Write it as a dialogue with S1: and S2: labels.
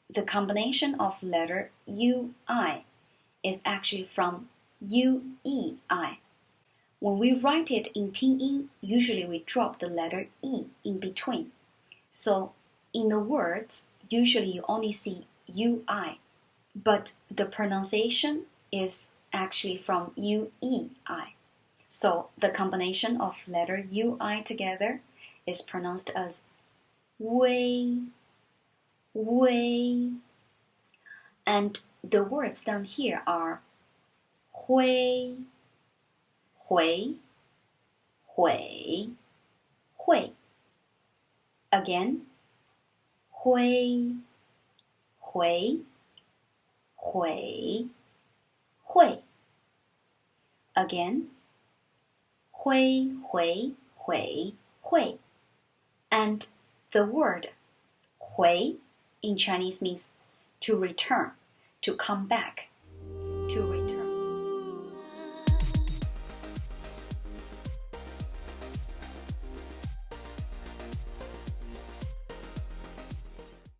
S1: the combination of letter UI is actually from UEI. When we write it in pinyin, usually we drop the letter E in between. So in the words, usually you only see UI, but the pronunciation is actually from UEI. So the combination of letter UI together is pronounced as way, way. And the words down here are 灰, 回, 回, 会. Again, 灰, 回, 回, 会. Again, 灰, 回, 回, 会. And the word 回 in Chinese means to return, to come back, to return.